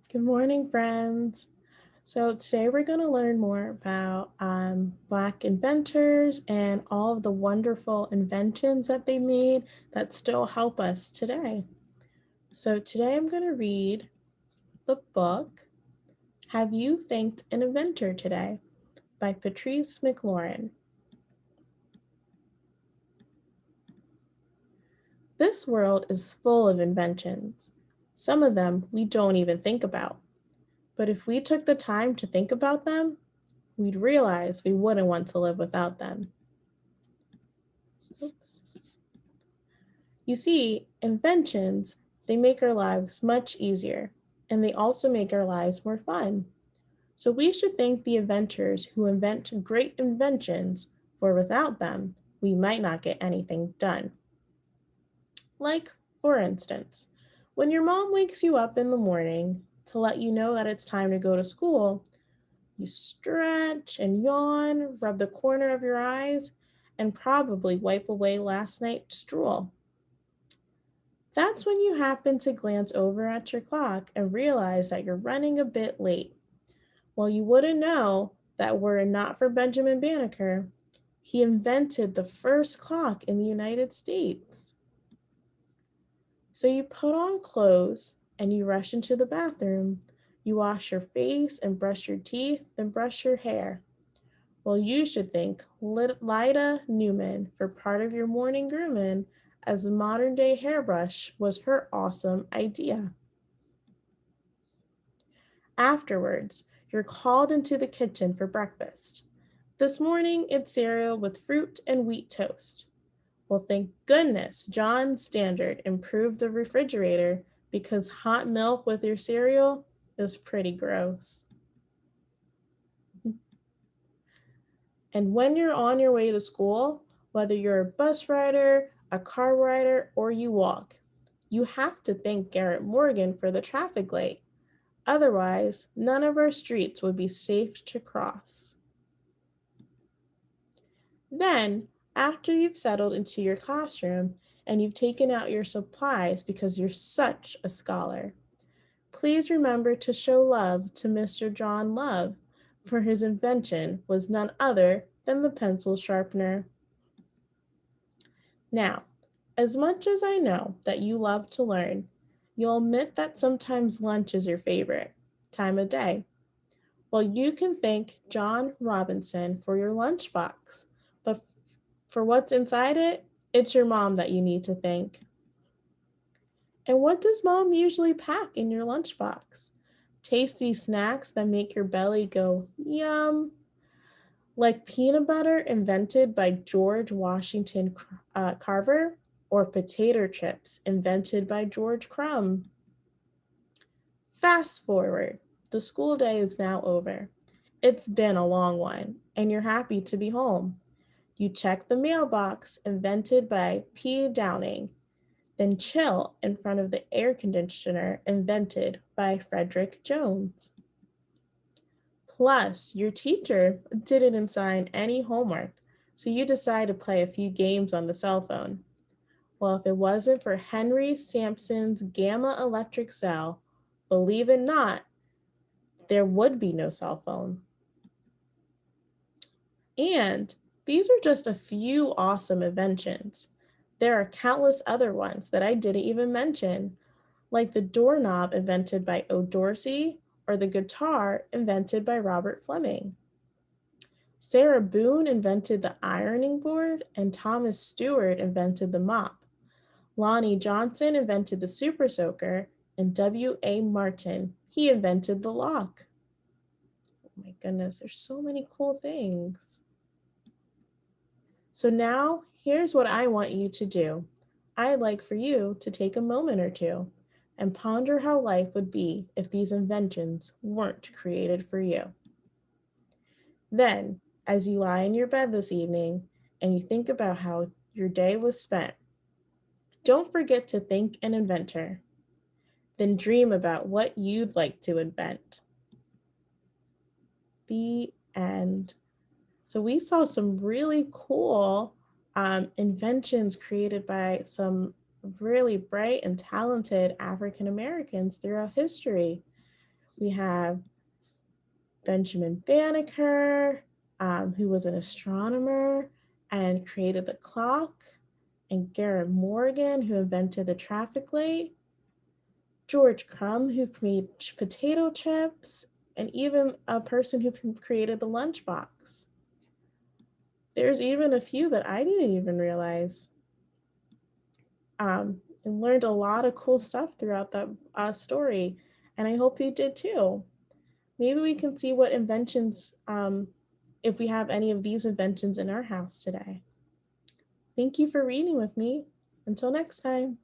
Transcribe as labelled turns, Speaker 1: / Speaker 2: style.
Speaker 1: Good morning, friends. So today we're going to learn more about Black inventors and all of the wonderful inventions that they made that still help us today. So today I'm going to read the book, Have You Thanked an Inventor Today? By Patrice McLurin. This world is full of inventions. Some of them we don't even think about. But if we took the time to think about them, we'd realize we wouldn't want to live without them. Oops. You see, inventions, they make our lives much easier, and they also make our lives more fun. So we should thank the inventors who invent great inventions, for without them, we might not get anything done. Like, for instance, when your mom wakes you up in the morning to let you know that it's time to go to school, you stretch and yawn, rub the corner of your eyes, and probably wipe away last night's drool. That's when you happen to glance over at your clock and realize that you're running a bit late. Well, you wouldn't know that were it not for Benjamin Banneker, he invented the first clock in the United States. So you put on clothes and you rush into the bathroom. You wash your face and brush your teeth, then brush your hair. Well, you should thank Lida Newman for part of your morning grooming, as the modern day hairbrush was her awesome idea. Afterwards, you're called into the kitchen for breakfast. This morning, it's cereal with fruit and wheat toast. Well, thank goodness John Standard improved the refrigerator because hot milk with your cereal is pretty gross. And when you're on your way to school, whether you're a bus rider, a car rider, or you walk, you have to thank Garrett Morgan for the traffic light. Otherwise, none of our streets would be safe to cross. Then, after you've settled into your classroom and you've taken out your supplies because you're such a scholar, please remember to show love to Mr. John Love, for his invention was none other than the pencil sharpener. Now, as much as I know that you love to learn, you'll admit that sometimes lunch is your favorite time of day. Well, you can thank John Robinson for your lunchbox, but for what's inside it, it's your mom that you need to thank. And what does mom usually pack in your lunchbox? Tasty snacks that make your belly go yum, like peanut butter invented by George Washington Carver, or potato chips invented by George Crumb. Fast forward, the school day is now over. It's been a long one, and you're happy to be home. You check the mailbox invented by P. Downing, then chill in front of the air conditioner invented by Frederick Jones. Plus, your teacher didn't assign any homework, so you decide to play a few games on the cell phone. Well, if it wasn't for Henry Sampson's gamma electric cell, believe it not, there would be no cell phone. And these are just a few awesome inventions. There are countless other ones that I didn't even mention, like the doorknob invented by O. Dorsey or the guitar invented by Robert Fleming. Sarah Boone invented the ironing board, and Thomas Stewart invented the mop. Lonnie Johnson invented the super soaker, and W.A. Martin, he invented the lock. Oh my goodness, there's so many cool things. So now, here's what I want you to do. I'd like for you to take a moment or two and ponder how life would be if these inventions weren't created for you. Then, as you lie in your bed this evening and you think about how your day was spent, don't forget to thank an inventor. Then dream about what you'd like to invent. The end. So we saw some really cool inventions created by some really bright and talented African Americans throughout history. We have Benjamin Banneker, who was an astronomer and created the clock, and Garrett Morgan, who invented the traffic light, George Crumb, who made potato chips, and even a person who created the lunchbox. There's even a few that I didn't even realize. And learned a lot of cool stuff throughout that story, and I hope you did too. Maybe we can see what inventions, if we have any of these inventions in our house today. Thank you for reading with me. Until next time.